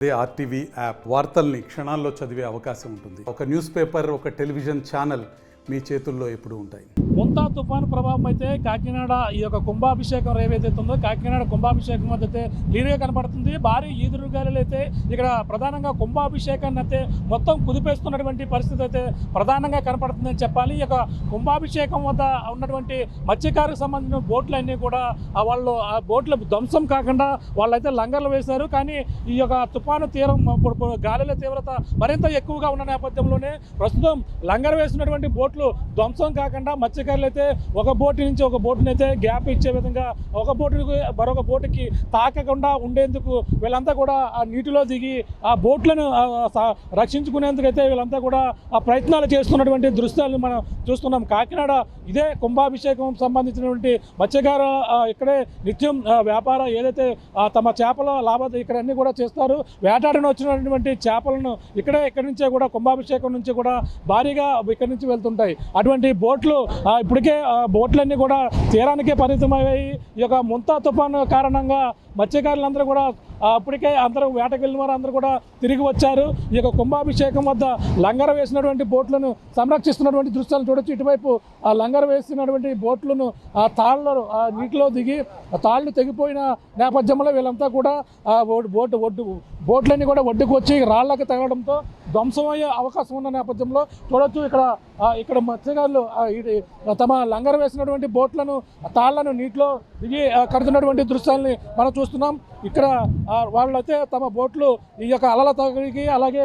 అదే RTV app వార్తల్ని క్షణాల్లో చదివే అవకాశం ఉంటుంది. ఒక న్యూస్ పేపర్, ఒక టెలివిజన్ ఛానల్ మీ చేతుల్లో ఎప్పుడూ ఉంటాయి. ముంతా తుఫాను ప్రభావం అయితే కాకినాడ ఈ యొక్క కుంభాభిషేకం ఏవైతే ఉందో కాకినాడ కుంభాభిషేకం వద్ద అయితే క్లియర్గా కనపడుతుంది. భారీ ఈదురుగాలులు అయితే ఇక్కడ ప్రధానంగా కుంభాభిషేకాన్ని అయితే మొత్తం కుదిపేస్తున్నటువంటి పరిస్థితి అయితే ప్రధానంగా కనపడుతుందని చెప్పాలి. ఈ యొక్క కుంభాభిషేకం వద్ద ఉన్నటువంటి మత్స్యకారులకు సంబంధించిన బోట్లన్నీ కూడా వాళ్ళు ఆ బోట్ల ధ్వంసం కాకుండా వాళ్ళైతే లంగర్లు వేశారు. కానీ ఈ యొక్క తుఫాను తీరం గాలుల తీవ్రత మరింత ఎక్కువగా ఉన్న నేపథ్యంలోనే ప్రస్తుతం లంగర్ వేసినటువంటి బోట్లు ధ్వంసం కాకుండా మత్స్యకారులు అయితే ఒక బోటు నుంచి ఒక బోటుని అయితే గ్యాప్ ఇచ్చే విధంగా ఒక బోటుకి మరొక బోటుకి తాకకుండా ఉండేందుకు వీళ్ళంతా కూడా ఆ నీటిలో దిగి ఆ బోట్లను రక్షించుకునేందుకు అయితే వీళ్ళంతా కూడా ఆ ప్రయత్నాలు చేస్తున్నటువంటి దృశ్యాలను మనం చూస్తున్నాం. కాకినాడ ఇదే కుంభాభిషేకం సంబంధించినటువంటి మత్స్యకారు ఇక్కడే నిత్యం వ్యాపారం ఏదైతే తమ చేపల లాభాలు ఇక్కడ అన్నీ కూడా చేస్తారు. వేటాడని వచ్చినటువంటి చేపలను ఇక్కడి నుంచే కూడా కుంభాభిషేకం నుంచి కూడా భారీగా ఇక్కడి నుంచి వెళ్తుంటాయి. అటువంటి బోట్లు ఇప్పటికే బోట్లన్నీ కూడా తీరానికే పరిమితమయ్యాయి. ఈ యొక్క ముంతా తుఫాను కారణంగా మత్స్యకారులందరూ కూడా అప్పటికే అందరూ వేటకు వెళ్ళిన వారు అందరూ కూడా తిరిగి వచ్చారు. ఈ యొక్క కుంభాభిషేకం వద్ద లంగర వేసినటువంటి బోట్లను సంరక్షిస్తున్నటువంటి దృశ్యాలను చూడొచ్చు. ఇటువైపు ఆ లంగర వేసినటువంటి బోట్లను ఆ తాళ్ళు నీటిలో దిగి తాళ్ళు తెగిపోయిన నేపథ్యంలో వీళ్ళంతా కూడా బోట్లన్నీ కూడా ఒడ్డుకు వచ్చి రాళ్ళకి తగలడంతో ధ్వంసమయ్యే అవకాశం ఉన్న నేపథ్యంలో చూడొచ్చు. ఇక్కడ మత్స్యకారులు తమ లంగర వేసినటువంటి బోట్లను తాళ్లను నీటిలో దిగి కడుతున్నటువంటి దృశ్యాన్ని మనం చూస్తున్నాం. ఇక్కడ వాళ్ళైతే తమ బోట్లు ఈ యొక్క అలల తగిలికి అలాగే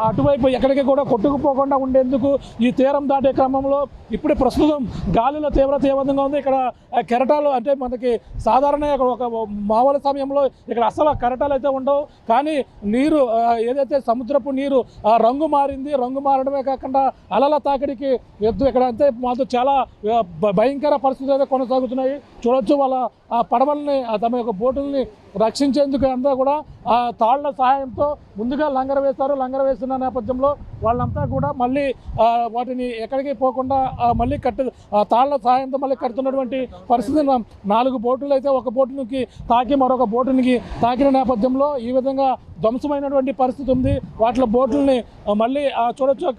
అటువైపు ఎక్కడికి కూడా కొట్టుకుపోకుండా ఉండేందుకు ఈ తీరం దాటే క్రమంలో ఇప్పుడు ప్రస్తుతం గాలుల తీవ్రత ఏ విధంగా ఉంది. ఇక్కడ కెరటాలు అంటే మనకి సాధారణ ఒక మామూలు సమయంలో ఇక్కడ అసలు కెరటాలు అయితే ఉండవు. కానీ నీరు ఏదైతే సముద్రపు నీరు రంగు మారింది. రంగు మారడమే కాకుండా అలల తాకిడికి ఇక్కడ అంతే మాతో చాలా భయంకర పరిస్థితులు అయితే కొనసాగుతున్నాయి. చూడొచ్చు వాళ్ళ ఆ పడవల్ని తమ యొక్క బోటుల్ని రక్షించేందుకు అంతా కూడా ఆ తాళ్ల సహాయంతో ముందుగా లంగర వేస్తారు. లంగర వేస్తున్న నేపథ్యంలో వాళ్ళంతా కూడా మళ్ళీ వాటిని ఎక్కడికి పోకుండా మళ్ళీ తాళ్ల సహాయంతో మళ్ళీ కడుతున్నటువంటి పరిస్థితి. 4 బోటులు అయితే ఒక బోటునికి తాకి మరొక బోటునికి తాకిన నేపథ్యంలో ఈ విధంగా ధ్వంసమైనటువంటి పరిస్థితి ఉంది. వాటిలో బోట్లని మళ్ళీ చూడొచ్చు.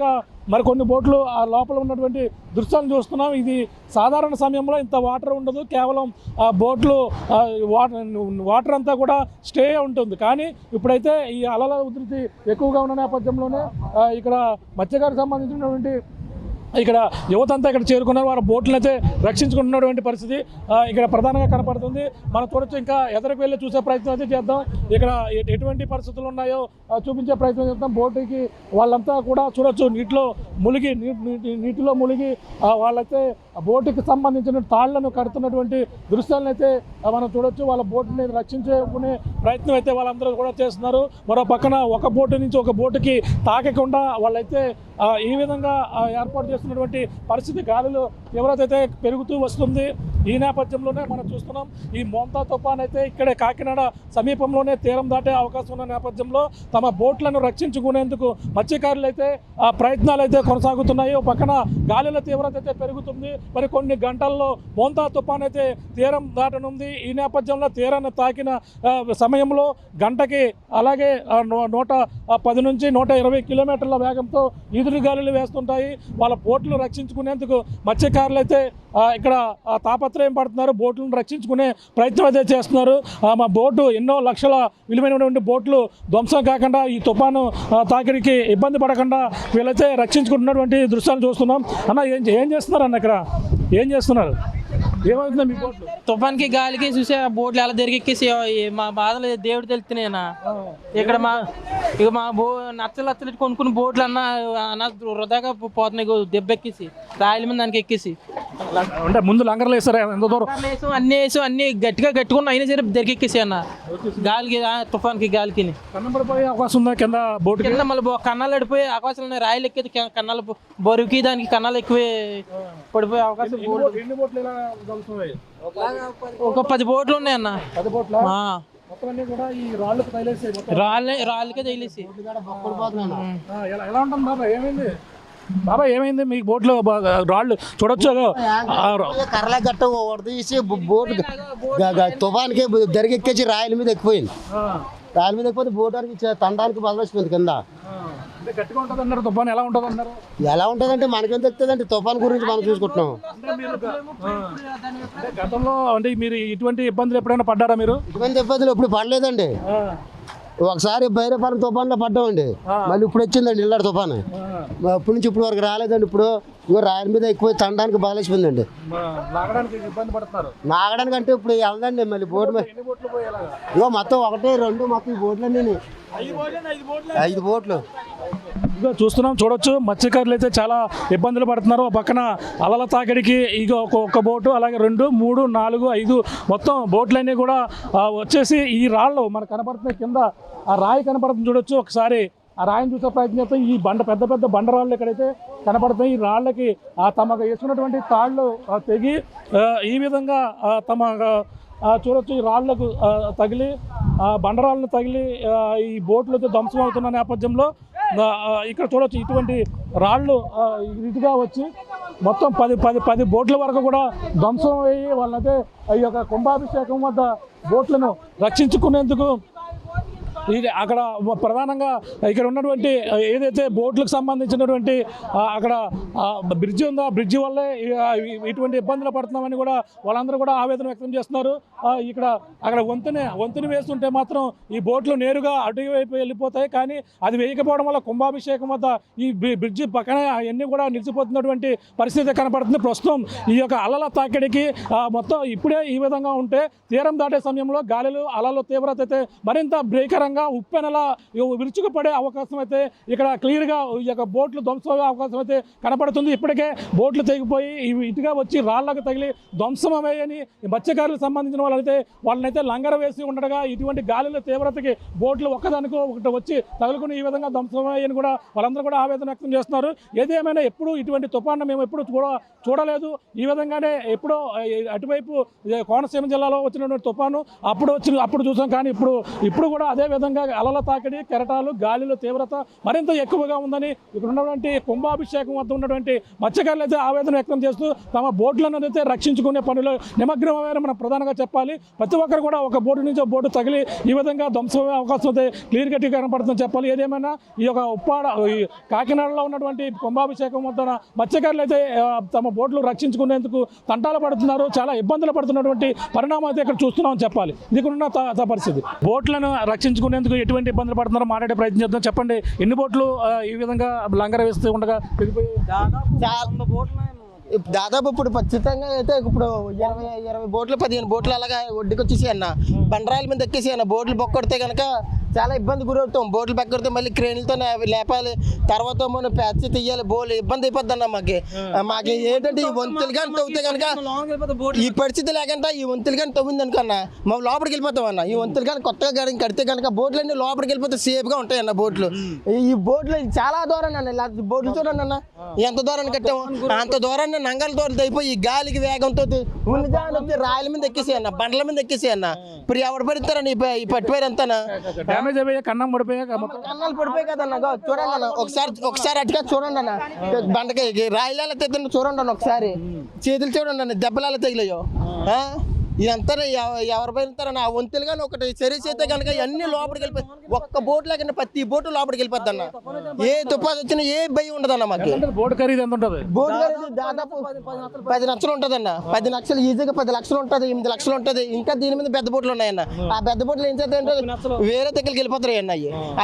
మరికొన్ని బోట్లు ఆ లోపల ఉన్నటువంటి దృశ్యాలను చూస్తున్నాం. ఇది సాధారణ సమయంలో ఇంత వాటర్ ఉండదు. కేవలం బోట్లు వాటర్ అంతా కూడా స్టే ఉంటుంది. కానీ ఇప్పుడైతే ఈ అలల ఉధృతి ఎక్కువగా ఉన్న నేపథ్యంలోనే ఇక్కడ మత్స్యకారులకు సంబంధించినటువంటి ఇక్కడ యువత అంతా ఇక్కడ చేరుకున్నారు. వారు బోట్లను అయితే రక్షించుకుంటున్నటువంటి పరిస్థితి ఇక్కడ ప్రధానంగా కనపడుతుంది. మనం చూడొచ్చు. ఇంకా ఎదరికి వెళ్ళి చూసే ప్రయత్నం అయితే చేద్దాం. ఇక్కడ ఎటువంటి పరిస్థితులు ఉన్నాయో చూపించే ప్రయత్నం చేద్దాం. బోటుకి వాళ్ళంతా కూడా చూడొచ్చు నీటిలో మునిగి వాళ్ళైతే బోటుకి సంబంధించిన తాళ్లను కడుతున్నటువంటి దృశ్యాలను అయితే మనం చూడొచ్చు. వాళ్ళ బోటుని రక్షించుకునే ప్రయత్నం అయితే వాళ్ళందరూ కూడా చేస్తున్నారు. మరో పక్కన ఒక బోటు నుంచి ఒక బోటుకి తాకకుండా వాళ్ళైతే ఈ విధంగా ఏర్పాటు చేస్తున్నటువంటి పరిస్థితి. గాలులు తీవ్రత అయితే పెరుగుతూ వస్తుంది. ఈ నేపథ్యంలోనే మనం చూస్తున్నాం. ఈ మోంతా తుఫాన్ అయితే ఇక్కడే కాకినాడ సమీపంలోనే తీరం దాటే అవకాశం ఉన్న నేపథ్యంలో తమ బోట్లను రక్షించుకునేందుకు మత్స్యకారులు అయితే ప్రయత్నాలు అయితే కొనసాగుతున్నాయి. పక్కన గాలుల తీవ్రత అయితే పెరుగుతుంది. మరి కొన్ని గంటల్లో మోంతా తుఫాన్ అయితే తీరం దాటనుంది. ఈ నేపథ్యంలో తీరాన్ని తాకిన సమయంలో గంటకి అలాగే 110 నుంచి 120 కిలోమీటర్ల వేగంతో ఈదురు గాలులు వేస్తుంటాయి. వాళ్ళ బోట్లు రక్షించుకునేందుకు మత్స్యకారులు అయితే ఇక్కడ తాపత్రయం పడుతున్నారు. బోట్లను రక్షించుకునే ప్రయత్నం అయితే చేస్తున్నారు. మా బోటు ఎన్నో లక్షల విలువైనటువంటి బోట్లు ధ్వంసం కాకుండా ఈ తుఫాను తాకిడికి ఇబ్బంది పడకుండా వీళ్ళైతే రక్షించుకుంటున్నటువంటి దృశ్యాలు చూస్తున్నాం. అన్న ఏం చేస్తున్నారు అన్న? ఇక్కడ ఏం చేస్తున్నారు? ఏమవుతుందా మీ బోట్లు? తుఫాన్కి గాలికి చూసే బోట్లు ఎలా తిరిగెక్కేసి మా బాధలు దేవుడు తెలుస్తున్నాయన్నా. ఇక్కడ మా నచ్చలు కొనుక్కున్న బోట్లు అన్న వృధాగా పోతున్నాయి. దెబ్బెక్కేసి రాయల మీద దానికి ఎక్కేసి అంటే ముందు లంగర్లు వేస్తారా? ఎంత దూరం అన్ని గట్టిగా కట్టుకున్నా అయినా సరే దెరికెక్కేసి అన్న గాలికి తుఫాన్కి గాలికి కన్నపడిపోయే అవకాశం ఉందా? కింద బోటు కింద మళ్ళీ కన్నాలు పడిపోయే అవకాశాలు ఉన్నాయి. రాయలు ఎక్కేది కన్నాలు బరువుకి దానికి కన్నాలు ఎక్కువే పడిపోయే అవకాశం. ఒక 10 బోట్లు ఉన్నాయి అన్న. 10 బోట్ల రాళ్ళకే తగిలేసి ఎలా ఉంటుంది బాబా? ఏమైంది బాబా? ఏమైంది మీ బోట్లో? రాళ్ళు చూడొచ్చు. కర్రల గట్ట తీసి బోట్ తుఫాన్కి దరికెక్కేసి రాయల మీద ఎక్కిపోయింది. రాయల మీద ఎక్కిపోతే బోట్ వరకు తండానికి బదలసిపోయింది కింద. అంటే గట్టిగా ఉంటుంది అన్నారు, తుఫాన్ ఎలా ఉంటుంది అన్నారు? ఎలా ఉంటుందంటే మనకేం తెలుస్తుందంటే తుఫాన్ గురించి మనం చూసుకుంటున్నాం. అంటే గతంలో అంటే మీరు ఇటువంటి ఇబ్బందులు ఎప్పుడైనా పడ్డారా మీరు? ఇటువంటి ఇబ్బందులు ఇప్పుడు పడలేదండి. ఒకసారి బైరపాలెం తుఫాన్లో పడ్డామండి, మళ్ళీ ఇప్పుడు వచ్చిందండి ఇళ్ళ తుఫాను. అప్పటి నుంచి ఇప్పుడు వరకు రాలేదండి. ఇప్పుడు ఇగో రాయల మీద ఎక్కువ తండానికి బదలసిపోయిందండి. నాగడానికి అంటే ఇప్పుడు వెళ్దండి మళ్ళీ బోట్ మీద. ఇగో మొత్తం 1, 2 మొత్తం ఈ బోట్లన్నీ 5 బోట్లు. ఇగో చూడొచ్చు మత్స్యకారులు అయితే చాలా ఇబ్బందులు పడుతున్నారు. ఒక పక్కన అలల తాకిడికి ఇక ఒక్క బోటు, అలాగే 2, 3, 4, 5 మొత్తం బోట్లన్నీ కూడా వచ్చేసి ఈ రాళ్ళు మనకు కనపడుతున్నాయి. కింద ఆ రాయి కనపడుతుంది చూడొచ్చు. ఒకసారి ఆ రాయిని చూసే ప్రయత్నం చేస్తే ఈ పెద్ద పెద్ద బండరాళ్ళు ఎక్కడైతే కనపడుతున్నాయి, ఈ రాళ్ళకి తమకు వేసుకున్నటువంటి తాళ్ళు తెగి ఈ విధంగా తమ చూడొచ్చు ఈ రాళ్లకు తగిలి బండరాళ్ళను తగిలి ఈ బోట్లతో ధ్వంసం అవుతున్న నేపథ్యంలో ఇక్కడ చూడొచ్చు ఇటువంటి రాళ్ళు ఇదిగా వచ్చి మొత్తం 10 బోట్ల వరకు కూడా ధ్వంసం అయ్యి వాళ్ళైతే ఈ యొక్క కుంభాభిషేకం వద్ద బోట్లను రక్షించుకునేందుకు ఇది అక్కడ ప్రధానంగా ఇక్కడ ఉన్నటువంటి ఏదైతే బోట్లకు సంబంధించినటువంటి అక్కడ బ్రిడ్జి ఉందో ఆ బ్రిడ్జి వల్లే ఇటువంటి ఇబ్బందులు పడుతున్నామని కూడా వాళ్ళందరూ కూడా ఆవేదన వ్యక్తం చేస్తున్నారు. అక్కడ వంతుని వేస్తుంటే మాత్రం ఈ బోట్లు నేరుగా అటువైపు వెళ్ళిపోతాయి, కానీ అది వేయకపోవడం వల్ల కుంభాభిషేకం వద్ద ఈ బ్రిడ్జి పక్కనే అవన్నీ కూడా నిలిచిపోతున్నటువంటి పరిస్థితి కనపడుతుంది. ప్రస్తుతం ఈ యొక్క అలల తాకిడికి మొత్తం ఇప్పుడే ఈ విధంగా ఉంటే తీరం దాటే సమయంలో గాలులు అలల తీవ్రత అయితే మరింత భీకరంగా ఉప్పెనలా విరుచుకుపడే అవకాశం అయితే ఇక్కడ క్లియర్గా ఈ యొక్క బోట్లు ధ్వంసమయ్యే అవకాశం అయితే కనపడుతుంది. ఇప్పటికే బోట్లు తెగిపోయి ఇటుగా వచ్చి రాళ్లకు తగిలి ధ్వంసమయ్యని మత్స్యకారులకు సంబంధించిన వాళ్ళనైతే లంగర వేసి ఉండగా ఇటువంటి గాలిల తీవ్రతకి బోట్లు ఒక్కదానికో ఒకటి వచ్చి తగులుకుని ఈ విధంగా ధ్వంసమయ్యని కూడా వాళ్ళందరూ కూడా ఆవేదన వ్యక్తం చేస్తున్నారు. ఏదేమైనా ఎప్పుడు ఇటువంటి తుఫాను మేము ఎప్పుడు చూడలేదు. ఈ విధంగానే ఎప్పుడో అటువైపు కోనసీమ జిల్లాలో వచ్చినటువంటి తుఫాను అప్పుడు చూసాం, కానీ ఇప్పుడు కూడా అదే విధంగా అలల తాకిడి కెరటాలు గాలిల తీవ్రత మరింత ఎక్కువగా ఉందని ఇక్కడ ఉన్నటువంటి కుంభాభిషేకం వద్ద ఉన్నటువంటి మత్స్యకారులు అయితే ఆవేదన వ్యక్తం చేస్తూ తమ బోట్లను అయితే రక్షించుకునే పనిలో నిమగ్నమైన మనం ప్రధానంగా చెప్పాలి. ప్రతి ఒక్కరు కూడా ఒక బోటు నుంచి బోటు తగిలి ఈ విధంగా ధ్వంసమయ్యే అవకాశం అయితే క్లియర్ కట్గా కనపడుతుందని చెప్పాలి. ఏదేమైనా ఈ యొక్క కాకినాడలో ఉన్నటువంటి కుంభాభిషేకం వద్ద మత్స్యకారులు అయితే తమ బోట్లు రక్షించుకునేందుకు తంటాలు పడుతున్నారు, చాలా ఇబ్బందులు పడుతున్నటువంటి పరిణామం అయితే ఇక్కడ చూస్తున్నామని చెప్పాలి. ఇది ఉన్న పరిస్థితి. బోట్లను రక్షించుకునేందుకు ఎటువంటి ఇబ్బందులు పడుతున్నారో మాట్లాడే ప్రయత్నం చేద్దాం. చెప్పండి, ఎన్ని బోట్లు ఈ విధంగా లంగర వేస్తూ ఉండగా దాదాపు ఇప్పుడు ఖచ్చితంగా అయితే ఇప్పుడు 20 బోట్లు 15 బోట్లు అలాగా ఒడ్డుకి వచ్చేసి అన్న బండరాల మీద ఎక్కేసి అన్న బోట్లు బొక్కొడితే కనుక చాలా ఇబ్బంది గురవుతాం. బోట్లు బెక్కడితే మళ్ళీ క్రేన్లతో లేపాలి, తర్వాత మనం ప్యాచ్ తీయాలి, బోల్ ఇబ్బంది అయిపోద్ది అన్న మాకు ఏంటంటే ఈ వంతులు కానీ తవ్వుతే కనుక ఈ పరిస్థితి లేకుండా ఈ వంతులు కానీ తవ్వింది అనుకన్నా మా లోపలికి వెళ్ళిపోతాం అన్న. ఈ వంతులు కానీ కొత్తగా కడితే కనుక బోట్లు అన్నీ లోపలికి వెళ్ళిపోతే సేఫ్గా ఉంటాయి అన్న. బోట్లు ఈ బోట్లు చాలా దూరం అన్న, బోట్లు చూడండి అన్న ఎంత దూరాన్ని కట్టాము, అంత దూరాన్ని నంగల దూరం అయిపోయి ఈ గాలికి వేగంతో వచ్చి రాయల మీద ఎక్కేసి అన్న, బండ్ల మీద ఎక్కేసి అన్న. ఇప్పుడు ఎవడు పడిస్తారని ఈ పట్టిపోయారు అంతా కన్నాలు పడిపోయి కదన్న. చూడండి అన్న ఒకసారి అటుగా చూడండి అన్న, బండకాయకి రాయిలాల తెద్దండి చూడండి అన్న, ఒకసారి చేతులు చూడండి అన్న దెబ్బలాల తగిలాయో. ఇదంతా ఎవరు పోయిస్తారన్న ఆ వంతులు కానీ ఒకటి సరీస్ అయితే కనుక అన్ని లోపలికి వెళ్ళిపోయి ఒక్క బోట్ లేకుండా ప్రతి బోటు లోపలికి వెళ్ళిపోద్ది అన్న. ఏ తుపాసు వచ్చినా ఏ భయం ఉండదన్న మాకు. బోట్ ఖరీదు ఎంత ఉంటుంది? బోట్ ఖరీదు దాదాపు 10 లక్షలు ఉంటుంది అన్న. 10 లక్షలు ఈజీగా 10 లక్షలు ఉంటుంది, 8 లక్షలు ఉంటుంది. ఇంకా దీని మీద పెద్ద బోట్లు ఉన్నాయన్న. ఆ పెద్ద బోట్లు ఏం చేస్తాయంటే వేరే దగ్గరికి వెళ్ళిపోతాయి అన్న.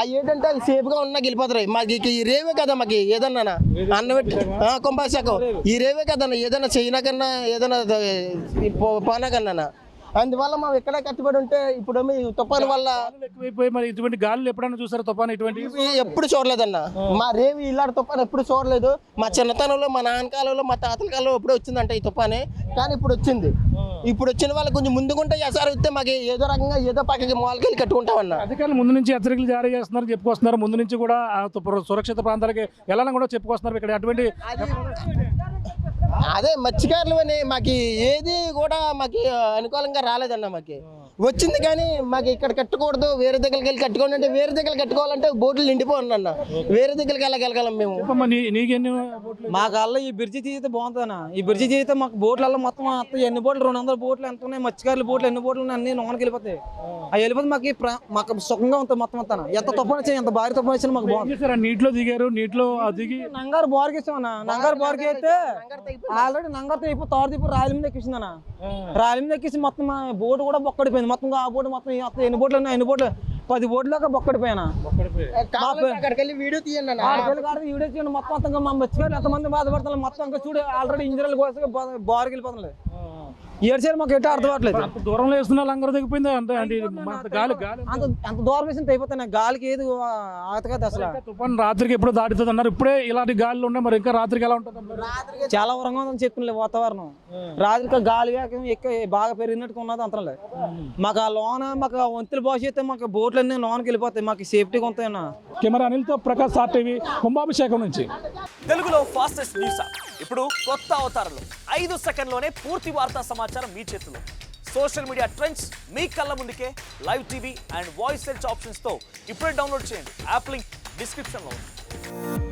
అవి ఏంటంటే అవి సేఫ్ గా ఉన్నా వెళ్ళిపోతాయి. మాకు ఈ రేవే కదా మాకు ఏదన్నా అన్న పెట్టి కుంభాభిషేకం ఈ రేవే కదన్న. ఏదన్నా చైనా కన్నా ఏదైనా పోనా కన్నా అందువల్ల మనం ఎక్కడ కట్టుబడి ఉంటే ఇప్పుడు తుఫాను వల్ల ఎక్కువైపోయి మరి ఇటువంటి గాలులు ఎప్పుడైనా చూసారు? తుఫాను ఇటువంటి ఎప్పుడు చూడలేదన్న. మా రేవి ఇలాంటి తుఫాను ఎప్పుడు చూడలేదు. మా చిన్నతనంలో మా నాన్న కాలంలో మా తాతల కాలంలో ఎప్పుడు వచ్చిందంట ఈ తుఫానే, కానీ ఇప్పుడు వచ్చింది. ఇప్పుడు వచ్చిన వాళ్ళు కొంచెం ముందుకుంటే ఎసారి వస్తే మాకు ఏదో రకంగా ఏదో పక్కకి మూలకెళ్ళి కట్టుకుంటామన్న. అధికారులు ముందు నుంచి హెచ్చరికలు జారీ చేస్తున్నారు, చెప్పుకొస్తున్నారు. ముందు నుంచి కూడా సురక్షిత ప్రాంతాలకి వెళ్ళాలని కూడా చెప్పుకొస్తున్నారు. ఇక్కడ అటువంటి అదే మత్స్యకారులు అని మాకు ఏది కూడా మాకు అనుకూలంగా రాలేదన్న. మాకు వచ్చింది కానీ మాకు ఇక్కడ కట్టకూడదు, వేరే దగ్గరికి వెళ్ళి కట్టుకోండి అంటే వేరే దగ్గర కట్టుకోవాలంటే బోట్లు నిండిపోండి అన్న. వేరే దగ్గరికి వెళ్ళగలం మేము. చెప్పమ్మా, నీకెన్ని బోట్లు? మా కల్లా ఈ బ్రిడ్జి తీస్తే బాగుంటుందన్న. ఈ బ్రిడ్జి తీస్తే మాకు బోట్లలో మొత్తం ఎన్ని బోట్లు 200 బోట్లు ఎంత ఉన్నాయి, మత్స్యకారుల బోట్లు ఎన్ని బోట్లు ఉన్నాయి అన్ని లోనకి వెళ్ళిపోతాయి. అవి వెళ్ళిపోతే మాకు సుఖంగా ఉంటుంది మొత్తం అంతా. ఎంత తుఫాను వచ్చినా ఎంత భారీ తుఫాను వచ్చినా మాకు బాగుంటుంది. నీటిలో దిగారు, నీటిలో దిగి నంగారు బార్కి ఇస్తామన్న. నంగారు బార్కి అయితే ఆల్రెడీ నంగారు అయిపోయి తాడు తిప్పు రాయల మీద ఎక్కిసిందన్న. రాయల మీద ఎక్కిసి మొత్తం బోటు కూడా బొక్కడిపోయింది. మొత్తం ఆ బోటు మొత్తం ఎన్ని బోట్లు ఉన్నాయి, ఎన్ని బోట్లు 10 బోట్ల దాకా బొక్కడిపోయాను. అక్కడికి వెళ్ళి వీడియో తీయండి అన్న. వీడియో చేయండి మొత్తం అంతా. మా మత్స్యకారులు ఎంతమంది బాధపడుతున్నారు మొత్తం అంతా చూడు. ఆల్రెడీ ఇంజనీర్లు కోసం బార్కి వెళ్ళిపోతుంది. ఏడ్చేది మాకు ఎట్లా అర్థం అవ్వట్లేదు. దూరంలో వేస్తున్నా లంగర దిగిపోయింది అంటే గాలి అంత దూరం వేసిన అయిపోతాయి. గాలికి ఏది ఆగదు అసలు. తుఫాన్ రాత్రికి ఎప్పుడు దాటుతుంది అన్నారు. ఇప్పుడే ఇలాంటి గాలిలో ఉన్నాయి, మరి ఇంకా రాత్రికి ఎలా ఉంటుంది? చాలా వరంగా ఉందని చెప్తున్నా వాతావరణం. రాత్రికి గాలి వేగం ఎక్కువ బాగా పెరిగినట్టుగా ఉన్నది అంతలే. మాకు ఆ లోన మాకు వంతులు బాగు చేస్తే మాకు బోట్లు అన్ని లోనకి వెళ్ళిపోతాయి. మాకు సేఫ్టీగా ఉంటాయన్న. కెమెరా అనిల్తో ప్రకాష్, సార్ టీవీ, కుంభాభిషేకం నుంచి. తెలుగులో ఫాస్టెస్ట్ న్యూస్ యాప్ ఇప్పుడు కొత్త అవతారంలో 5 సెకండ్లోనే పూర్తి వార్తా సమాచారం మీ చేతిలో. సోషల్ మీడియా ట్రెండ్స్ మీ కళ్ళ ముందుకే live TV and voice search ఆప్షన్స్తో ఇప్పుడే డౌన్లోడ్ చేయండి. యాప్ లింక్ డిస్క్రిప్షన్లో ఉంది.